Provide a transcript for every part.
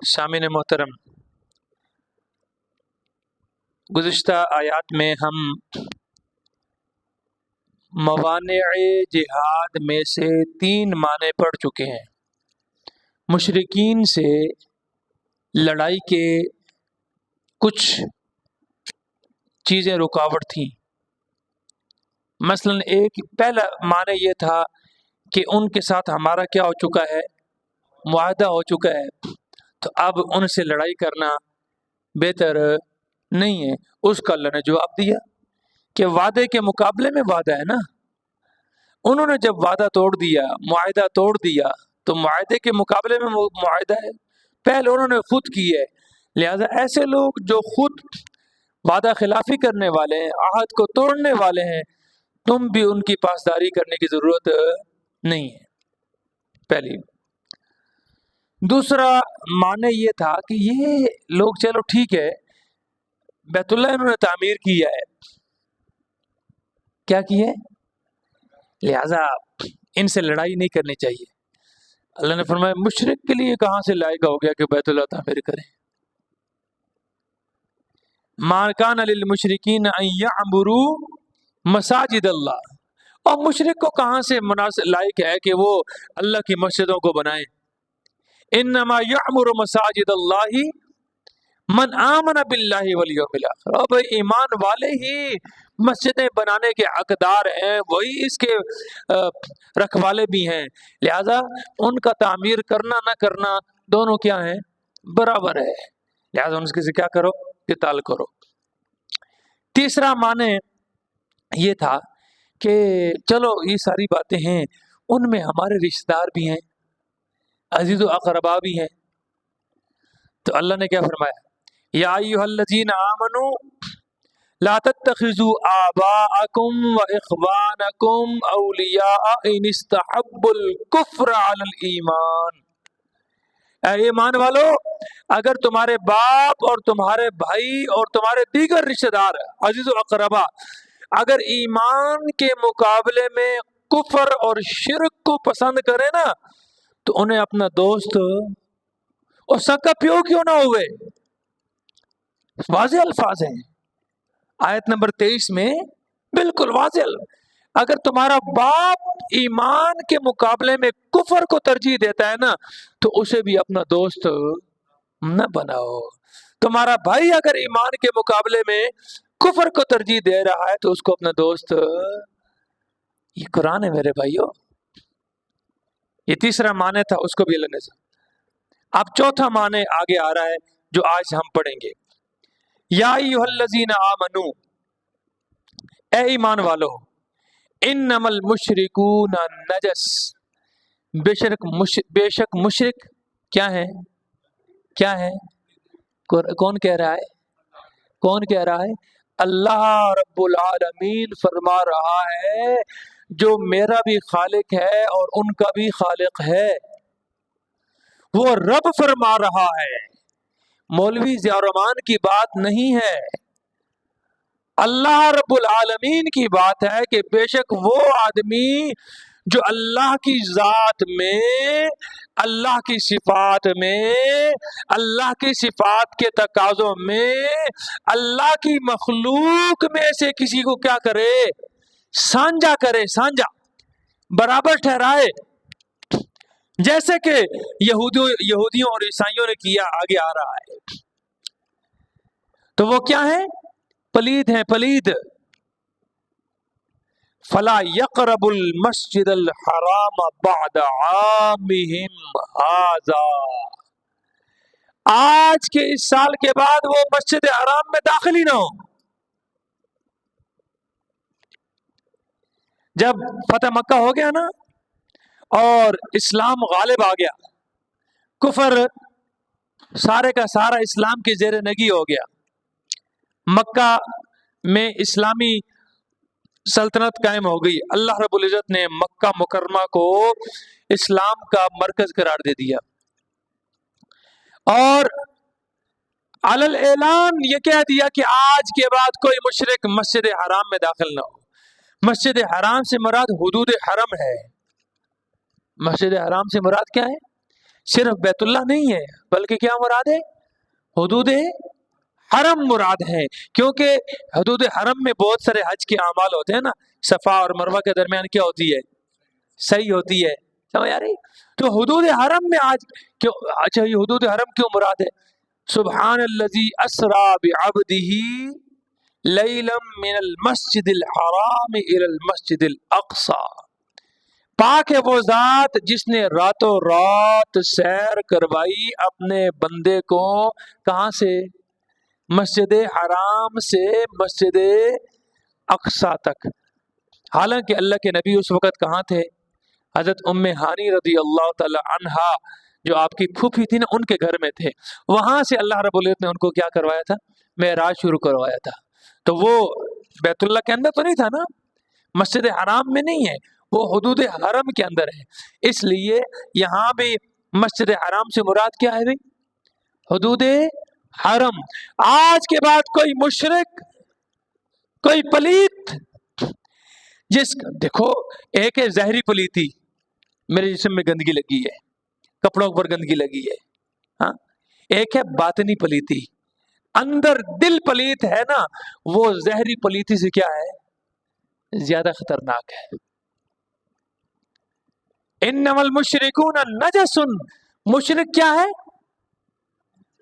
سامعین محترم، گزشتہ آیات میں ہم موانع جہاد میں سے 3 معنی پڑھ چکے ہیں۔ مشرکین سے لڑائی کے کچھ چیزیں رکاوٹ تھیں۔ مثلا ایک پہلا معنی یہ تھا کہ ان کے ساتھ ہمارا کیا ہو چکا ہے، معاہدہ ہو چکا ہے، تو اب ان سے لڑائی کرنا بہتر نہیں ہے۔ اس کا اللہ نے جواب دیا کہ وعدے کے مقابلے میں وعدہ ہے نا۔ انہوں نے جب وعدہ توڑ دیا، معاہدہ توڑ دیا، تو معاہدے کے مقابلے میں معاہدہ ہے، پہلے انہوں نے خود کی ہے۔ لہذا ایسے لوگ جو خود وعدہ خلافی کرنے والے ہیں، عہد کو توڑنے والے ہیں، تم بھی ان کی پاسداری کرنے کی ضرورت نہیں ہے، پہلی۔ دوسرا معنی یہ تھا کہ یہ لوگ چلو ٹھیک ہے، بیت اللہ انہوں نے تعمیر کیا ہے، کیا کی ہے، لہذا ان سے لڑائی نہیں کرنی چاہیے۔ اللہ نے فرمایا مشرک کے لیے کہاں سے لائق ہو گیا کہ بیت اللہ تعمیر کریں۔ ما کان للمشرکین ان یعمروا مساجد اللہ، اور مشرک کو کہاں سے مناسب لائق ہے کہ وہ اللہ کی مسجدوں کو بنائیں۔ انما یعمر مساجد اللہ من آمن باللہ والیوم الاخر، اب ایمان والے ہی مسجدیں بنانے کے حقدار ہیں، وہی اس کے رکھوالے بھی ہیں، لہذا ان کا تعمیر کرنا نہ کرنا دونوں کیا ہیں، برابر ہے، لہذا ان سے کیا کرو، قتال کرو۔ تیسرا معنی یہ تھا کہ چلو یہ ساری باتیں ہیں، ان میں ہمارے رشتہ دار بھی ہیں، عزیز و اقربا بھی ہیں، تو اللہ نے کیا فرمایا، یا ایھا الذین آمنوا لا تتخذوا آباءکم واخوانکم اولیاء ان استحبوا الکفر علی الایمان، اے ایمان والو، اگر تمہارے باپ اور تمہارے بھائی اور تمہارے دیگر رشتہ دار عزیز و اقربا اگر ایمان کے مقابلے میں کفر اور شرک کو پسند کرے نا، تو انہیں اپنا دوست اور سکا پیو کیوں نہ ہوئے۔ واضح الفاظ ہیں، آیت نمبر 23 میں بالکل واضح، اگر تمہارا باپ ایمان کے مقابلے میں کفر کو ترجیح دیتا ہے نا، تو اسے بھی اپنا دوست نہ بناؤ۔ تمہارا بھائی اگر ایمان کے مقابلے میں کفر کو ترجیح دے رہا ہے تو اس کو اپنا دوست، یہ قرآن ہے میرے بھائیو۔ یہ تیسرا معنی تھا، اس کو بھی اللہ نے سا۔ اب چوتھا معنی آگے آ رہا ہے جو آج ہم پڑھیں گے، یا ایھا الذین آمنوا، اے ایمان والو، انما المشرکون نجس، بے شک مشرک کیا ہے، کیا ہے، کون کہہ رہا ہے، کون کہہ رہا ہے، اللہ رب العالمین فرما رہا ہے، جو میرا بھی خالق ہے اور ان کا بھی خالق ہے، وہ رب فرما رہا ہے، مولوی ضیاء الرحمن کی بات نہیں ہے، اللہ رب العالمین کی بات ہے کہ بے شک وہ آدمی جو اللہ کی ذات میں، اللہ کی صفات میں، اللہ کی صفات کے تقاضوں میں، اللہ کی مخلوق میں سے کسی کو کیا کرے، سانجا کرے، سانجا برابر ٹھہرائے، جیسے کہ یہودیوں اور عیسائیوں نے کیا، آگے آ رہا ہے، تو وہ کیا ہیں، پلید ہیں، پلید۔ فلا یقرب المسجد الحرام بعد عامهم هذا، آج کے اس سال کے بعد وہ مسجد حرام میں داخل ہی نہ ہو۔ جب فتح مکہ ہو گیا نا اور اسلام غالب آ گیا، کفر سارے کا سارا اسلام کی زیر نگی ہو گیا، مکہ میں اسلامی سلطنت قائم ہو گئی، اللہ رب العزت نے مکہ مکرمہ کو اسلام کا مرکز قرار دے دیا، اور علی الاعلان یہ کہہ دیا کہ آج کے بعد کوئی مشرک مسجد حرام میں داخل نہ ہو۔ مسجد حرام سے مراد حدود حرم ہے۔ مسجد حرام سے مراد کیا ہے؟ صرف بیت اللہ نہیں ہے بلکہ کیا مراد ہے؟ حدود حرم مراد ہے، کیونکہ حدود حرم میں بہت سارے حج کے اعمال ہوتے ہیں نا، صفا اور مروہ کے درمیان کیا ہوتی ہے؟ صحیح ہوتی ہے، سمجھ آ رہی؟ تو حدود حرم میں آج کیوں، اچھا یہ حدود حرم کیوں مراد ہے؟ سبحان الذی اسری بعبدہ لیلا من المسجد الحرام الى المسجد الاقصی، پاک ہے وہ ذات جس نے راتوں رات سیر کروائی اپنے بندے کو، کہاں سے؟ مسجد حرام سے مسجد اقصی تک۔ حالانکہ اللہ کے نبی اس وقت کہاں تھے؟ حضرت ام ہانی رضی اللہ تعالی عنہا جو آپ کی پھوپھی تھی نا، ان کے گھر میں تھے، وہاں سے اللہ رب العزت نے ان کو کیا کروایا تھا؟ معراج شروع کروایا تھا۔ تو وہ بیت اللہ کے اندر تو نہیں تھا نا، مسجد حرام میں نہیں ہے، وہ حدود حرم کے اندر ہے۔ اس لیے یہاں بھی مسجد حرام سے مراد کیا ہے بھائی؟ حدود حرم۔ آج کے بعد کوئی مشرک، کوئی پلیت، جس دیکھو ایک ہے ظاہری پلیتی، میرے جسم میں گندگی لگی ہے، کپڑوں پر گندگی لگی ہے، ہاں، ایک ہے باطنی پلیتی، اندر دل پلیت ہے نا، وہ ظاہری پلیتی سے کیا ہے؟ زیادہ خطرناک ہے۔ انما المشرکون نجس، مشرک کیا ہے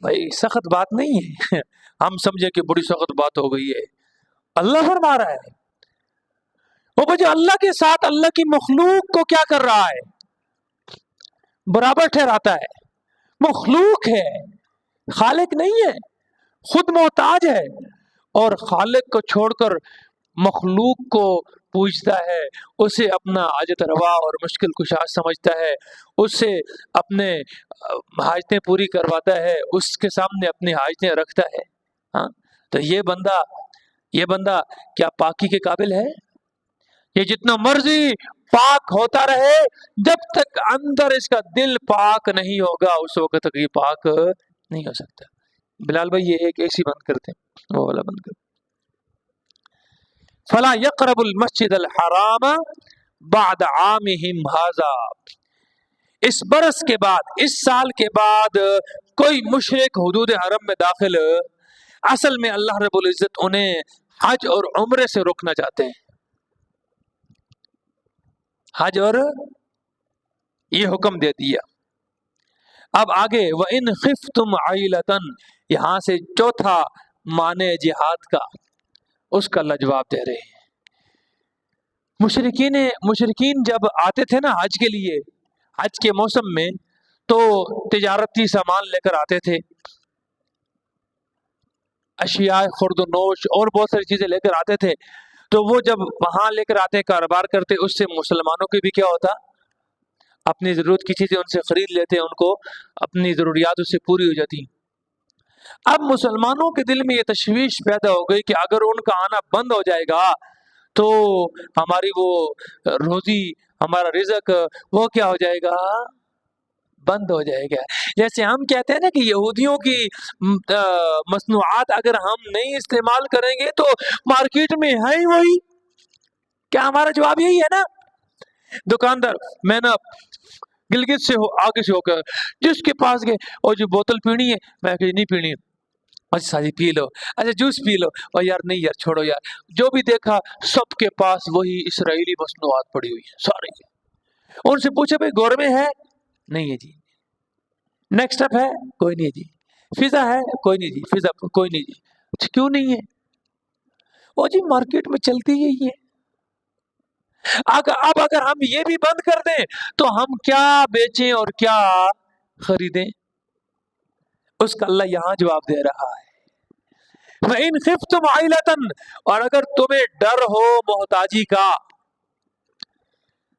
بھائی؟ سخت بات نہیں ہے، ہم سمجھے کہ بڑی سخت بات ہو گئی ہے، اللہ فرما رہا ہے وہ جو اللہ کے ساتھ اللہ کی مخلوق کو کیا کر رہا ہے؟ برابر ٹھہراتا ہے۔ مخلوق ہے، خالق نہیں ہے، خود محتاج ہے، اور خالق کو چھوڑ کر مخلوق کو پوجتا ہے، اسے اپنا حاجت روا اور مشکل کشا سمجھتا ہے، اس سے اپنے حاجتیں پوری کرواتا ہے، اس کے سامنے اپنی حاجتیں رکھتا ہے، ہاں، تو یہ بندہ کیا پاکی کے قابل ہے؟ یہ جتنا مرضی پاک ہوتا رہے، جب تک اندر اس کا دل پاک نہیں ہوگا اس وقت تک یہ پاک نہیں ہو سکتا۔ بلال بھائی یہ ایک ایسی بند کرتے ہیں، وہ والا بند کرتے۔ فلا یقرب المسجد الحرام بعد عامہم ھذا، اس برس کے بعد، اس سال کے بعد کوئی مشرک حدود حرم میں داخل، اصل میں اللہ رب العزت انہیں حج اور عمرے سے روکنا چاہتے ہیں، حج اور یہ حکم دے دیا۔ اب آگے وَإِنْ خِفْتُمْ عَيْلَةً، یہاں سے چوتھا معنی جہاد کا، اس کا اللہ جواب دے رہے ہیں۔ مشرکین جب آتے تھے نا حج کے لیے، حج کے موسم میں، تو تجارتی سامان لے کر آتے تھے، اشیاء خرد و نوش اور بہت ساری چیزیں لے کر آتے تھے، تو وہ جب وہاں لے کر آتے کاروبار کرتے، اس سے مسلمانوں کی بھی کیا ہوتا؟ اپنی ضرورت کی چیزیں ان سے خرید لیتے، ان کو اپنی ضروریات اس سے پوری ہو جاتی۔ اب مسلمانوں کے دل میں یہ تشویش پیدا ہو گئی کہ اگر ان کا آنا بند ہو جائے گا تو ہماری وہ روزی، ہمارا رزق وہ کیا ہو جائے گا؟ بند ہو جائے گا۔ جیسے ہم کہتے ہیں نا کہ یہودیوں کی مصنوعات اگر ہم نہیں استعمال کریں گے تو مارکیٹ میں ہے ہی وہی، کیا ہمارا جواب یہی ہے نا؟ دکاندار، میں نا گلگت سے آگے سے ہو کر جس کے پاس گئے، اور جو بوتل پینی ہے، میں کہ نہیں پینی، اچھا ساری پی لو، اچھا جوس پی لو، اور یار نہیں یار چھوڑو یار، جو بھی دیکھا سب کے پاس وہی اسرائیلی مصنوعات پڑی ہوئی ہیں سارے۔ ان سے پوچھے بھائی گورمے ہے؟ نہیں ہے جی۔ نیکسٹ اپ ہے؟ کوئی نہیں جی۔ فضا ہے؟ کوئی نہیں جی۔ فضا کوئی نہیں جی۔ اچھا کیوں نہیں ہے؟ وہ جی مارکیٹ میں چلتی یہی ہے۔ اب اگر ہم یہ بھی بند کر دیں تو ہم کیا بیچیں اور کیا خریدیں؟ اس کا اللہ یہاں جواب دے رہا ہے، وَإِنْ خِفْتُمْ عَيْلَةً، اور اگر تمہیں ڈر ہو محتاجی کا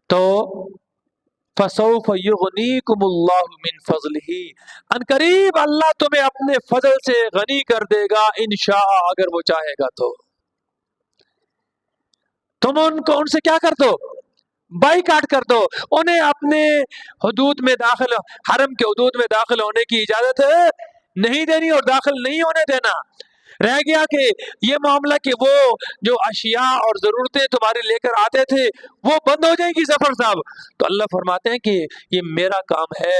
تو فَسَوْفَ يُغْنِيكُمُ اللَّهُ مِنْ فَضْلِهِ، ان قریب اللہ تمہیں اپنے فضل سے غنی کر دے گا، انشاء، اگر وہ چاہے گا تو۔ تم ان سے کیا کر دو؟ بائیکاٹ کر دو، انہیں اپنے حدود میں داخل، حرم کے حدود میں داخل ہونے کی اجازت نہیں دینی اور داخل نہیں ہونے دینا۔ رہ گیا کہ یہ معاملہ کہ وہ جو اشیاء اور ضرورتیں تمہاری لے کر آتے تھے وہ بند ہو جائیں گی ظفر صاحب، تو اللہ فرماتے ہیں کہ یہ میرا کام ہے،